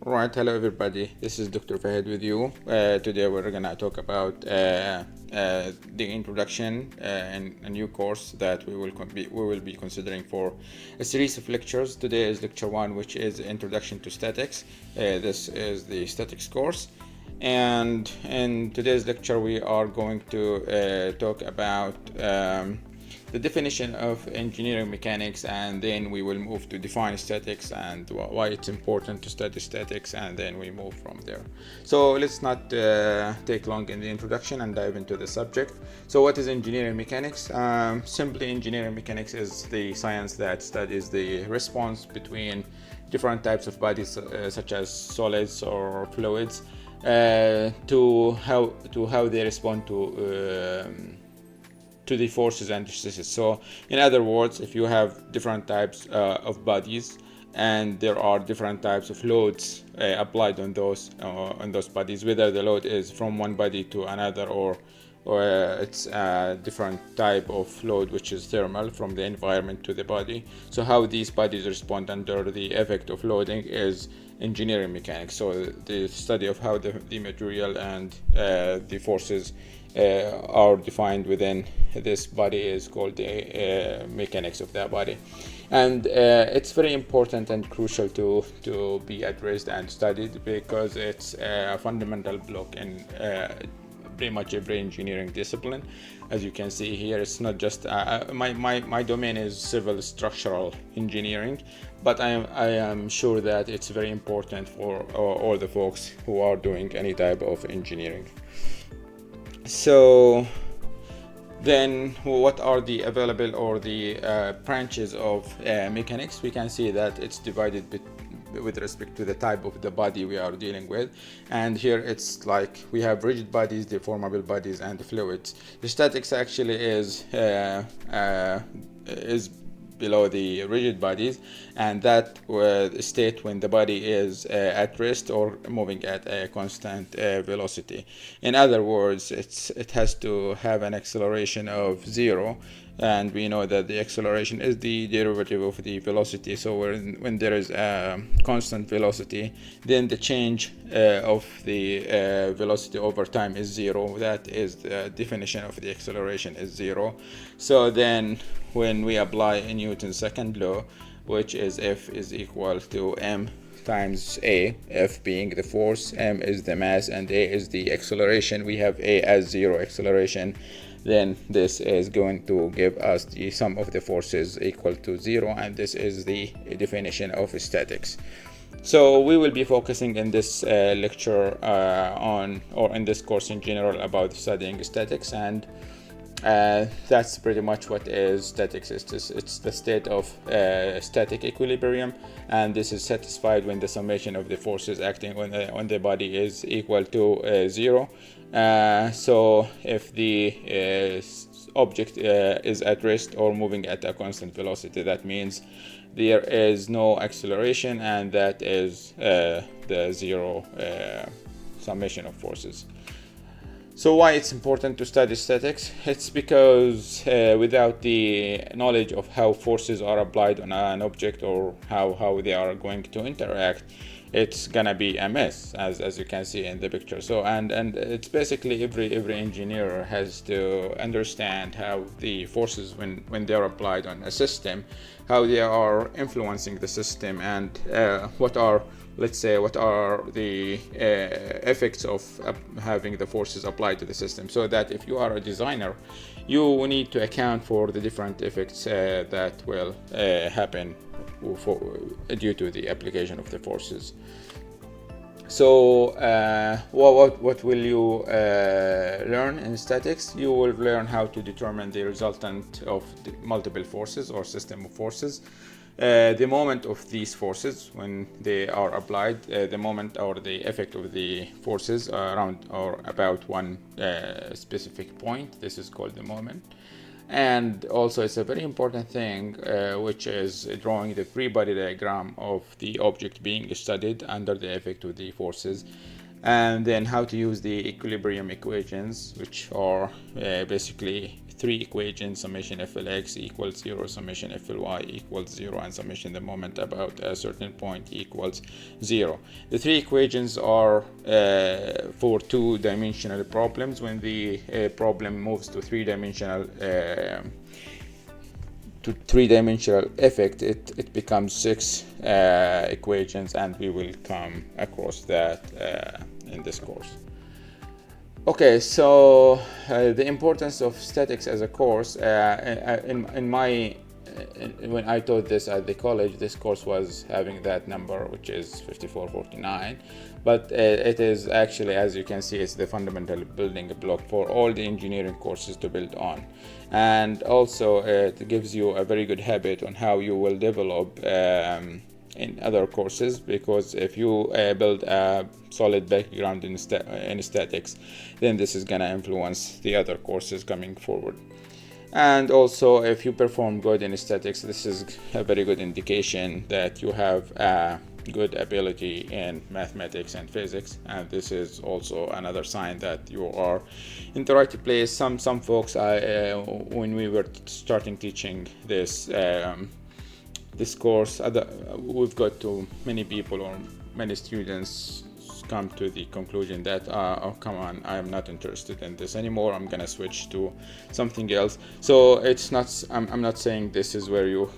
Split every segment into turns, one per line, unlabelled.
Right, hello everybody. This is Dr. Fahid with you. Today we're gonna talk about the introduction and a new course that we will be considering for a series of lectures. Today is lecture 1, which is Introduction to Statics. This is the statics course, and in today's lecture we are going to talk about the definition of engineering mechanics, and then we will move to define statics and why it's important to study statics, and then we move from there. So let's not take long in the introduction and dive into the subject. So what is engineering mechanics? Simply, engineering mechanics is the science that studies the response between different types of bodies, such as solids or fluids, to how they respond to the forces and stresses. So in other words, if you have different types of bodies and there are different types of loads applied on those bodies, whether the load is from one body to another or it's a different type of load, which is thermal, from the environment to the body. So how these bodies respond under the effect of loading is engineering mechanics. So the study of how the material and the forces are defined within this body is called the mechanics of that body. And it's very important and crucial to be addressed and studied, because it's a fundamental block in pretty much every engineering discipline. As you can see here, it's not just my domain is civil structural engineering, but I am sure that it's very important for all the folks who are doing any type of engineering. So then, what are the available or the branches of mechanics? We can see that it's divided with respect to the type of the body we are dealing with, and here it's like we have rigid bodies, deformable bodies, and fluids. The statics actually is below the rigid bodies, and that state when the body is at rest or moving at a constant velocity. In other words, it has to have an acceleration of 0, and we know that the acceleration is the derivative of the velocity. So when there is a constant velocity, then the change of the velocity over time is 0. That is the definition of the acceleration is 0. So then when we apply Newton's second law, which is F is equal to m times a, F being the force, m is the mass, and a is the acceleration. We have a as 0 acceleration. Then this is going to give us the sum of the forces equal to 0, and this is the definition of statics. So we will be focusing in this lecture in this course in general about studying statics, and that's pretty much what is statics. It's the state of static equilibrium, and this is satisfied when the summation of the forces acting on the body is equal to 0. So if the object is at rest or moving at a constant velocity, that means there is no acceleration, and that is the 0 summation of forces. So why it's important to study statics? It's because without the knowledge of how forces are applied on an object or how they are going to interact, it's gonna be a mess, as you can see in the picture. So and it's basically every engineer has to understand how the forces when they are applied on a system, how they are influencing the system, and what are the effects of having the forces applied to the system. So that if you are a designer, you need to account for the different effects that will happen due to the application of the forces. So what will you learn in statics? You will learn how to determine the resultant of the multiple forces or system of forces, the moment of these forces when they are applied, the moment or the effect of the forces around or about one specific point. This is called the moment. And also it's a very important thing, which is drawing the free body diagram of the object being studied under the effect of the forces. and then how to use the equilibrium equations, which are basically three equations: summation flx equals 0, summation fly equals 0, and summation the moment about a certain point equals 0. The three equations are for two-dimensional problems. When the problem moves to three-dimensional effect, it becomes six equations, and we will come across that in this course. Okay, so the importance of statics as a course, in my when I taught this at the college, this course was having that number, which is 5449, but it is actually, as you can see, it's the fundamental building block for all the engineering courses to build on. And also it gives you a very good habit on how you will develop in other courses, because if you build a solid background in statics, then this is gonna influence the other courses coming forward. And also, if you perform good in statics, this is a very good indication that you have a good ability in mathematics and physics, and this is also another sign that you are in the right place. Some folks, when we were starting teaching this course, we've got to many people or many students come to the conclusion that oh, come on, I'm not interested in this anymore, I'm gonna switch to something else. So it's not, I'm not saying this is where you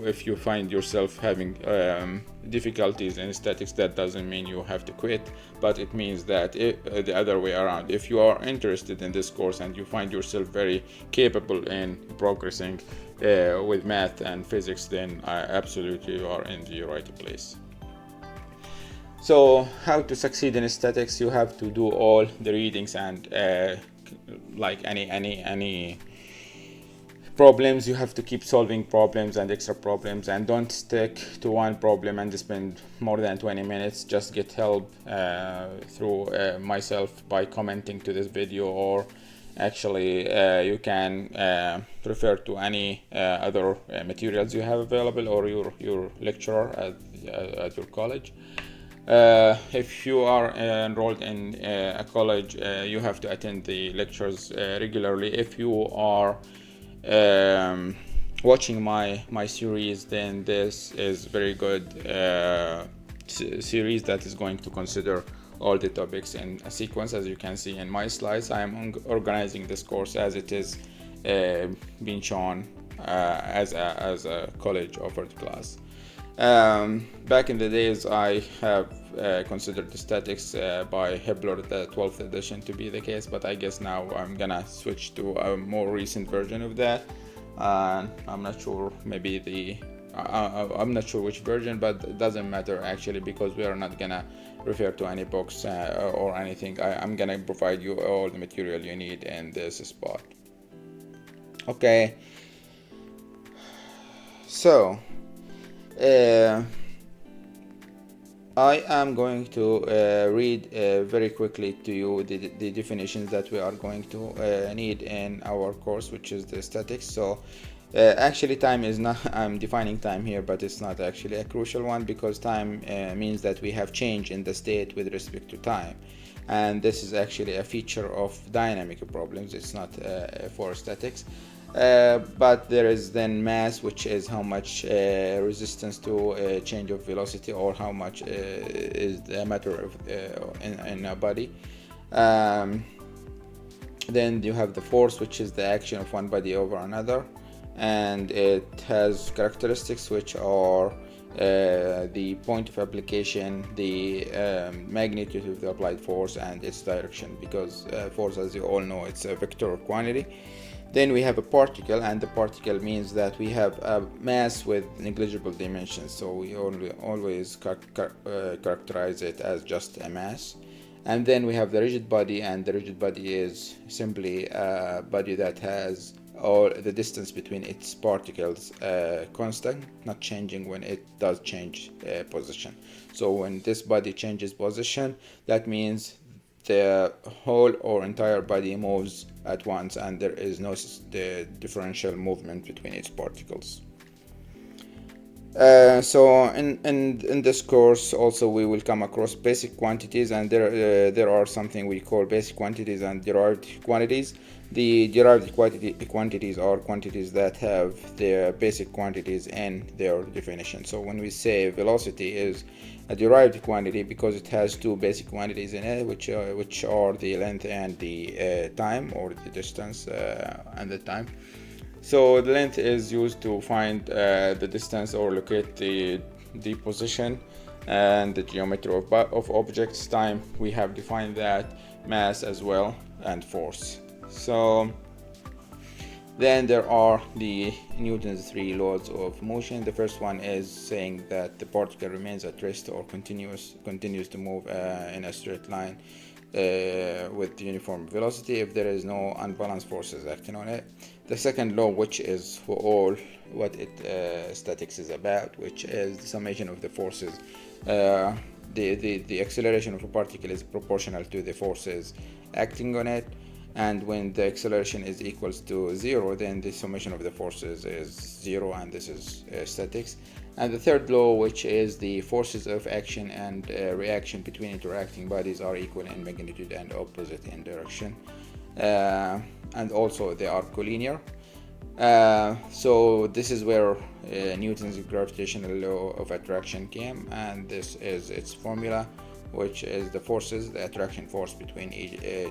if you find yourself having difficulties in statics, that doesn't mean you have to quit, but it means that the other way around, if you are interested in this course and you find yourself very capable in progressing with math and physics, then absolutely you are in the right place. So how to succeed in statics? You have to do all the readings, and like any problems, you have to keep solving problems and extra problems, and don't stick to one problem and spend more than 20 minutes. Just get help through myself by commenting to this video, or actually you can refer to any other materials you have available, or your lecturer at your college. If you are enrolled in a college, you have to attend the lectures regularly. If you are watching my series, then this is very good series that is going to consider all the topics in a sequence. As you can see in my slides, I am organizing this course as it is being shown as a college offered class. Back in the days, I have considered the statics by Hibbeler, the 12th edition, to be the case, but I guess now I'm gonna switch to a more recent version of that. I'm not sure, maybe I'm not sure which version, but it doesn't matter actually, because we are not gonna refer to any books or anything. I'm gonna provide you all the material you need in this spot. Okay, so I am going to read very quickly to you the definitions that we are going to need in our course, which is the statics. So actually time is not, I'm defining time here, but it's not actually a crucial one, because time means that we have change in the state with respect to time, and this is actually a feature of dynamic problems. It's not for statics. But there is then mass, which is how much resistance to change of velocity, or how much is the matter of in a body. Then you have the force, which is the action of one body over another, and it has characteristics which are the point of application, the magnitude of the applied force, and its direction, because force, as you all know, it's a vector quantity. Then we have a particle, and the particle means that we have a mass with negligible dimensions, so we always characterize it as just a mass. And then we have the rigid body, and the rigid body is simply a body that has all the distance between its particles constant, not changing when it does change position. So when this body changes position, that means the whole or entire body moves at once, and there is no differential movement between its particles. So in this course also we will come across basic quantities, and there are something we call basic quantities and derived quantities. The derived quantities are quantities that have their basic quantities in their definition. So when we say velocity is a derived quantity because it has two basic quantities in it, which are the length and the time, or the distance and the time. So the length is used to find the distance or locate the position and the geometry of objects. Time, we have defined that, mass as well, and force. So then there are the Newton's three laws of motion. The first one is saying that the particle remains at rest or continues to move in a straight line with uniform velocity if there is no unbalanced forces acting on it. The second law, which is for all what statics is about, which is the summation of the forces. The acceleration of a particle is proportional to the forces acting on it, and when the acceleration is equals to zero, then the summation of the forces is zero, and this is statics. And the third law, which is the forces of action and reaction between interacting bodies are equal in magnitude and opposite in direction, and also they are collinear. So this is where Newton's gravitational law of attraction came, and this is its formula, which is the forces. The attraction force between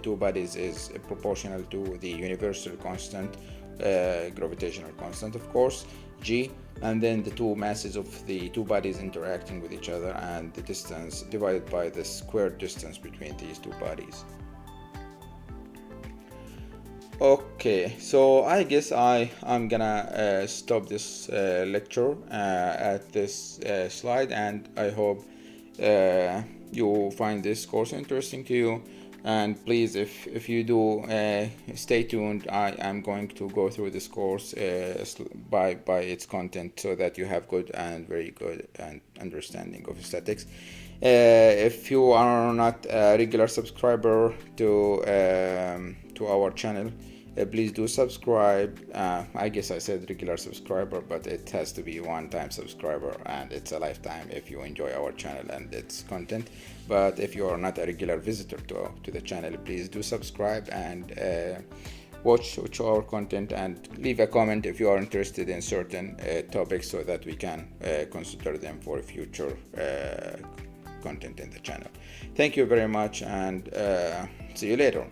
two bodies is proportional to the universal constant, gravitational constant, of course, g, and then the two masses of the two bodies interacting with each other, and the distance divided by the squared distance between these two bodies. Okay, so I guess I'm gonna stop this lecture at this slide, and I hope you find this course interesting to you. And please, if you do, stay tuned. I am going to go through this course by its content, so that you have good and very good and understanding of statics. If you are not a regular subscriber to our channel, please do subscribe. I guess I said regular subscriber, but it has to be one-time subscriber, and it's a lifetime if you enjoy our channel and its content. But if you are not a regular visitor to the channel, please do subscribe and watch our content, and leave a comment if you are interested in certain topics, so that we can consider them for future content in the channel. Thank you very much, and see you later.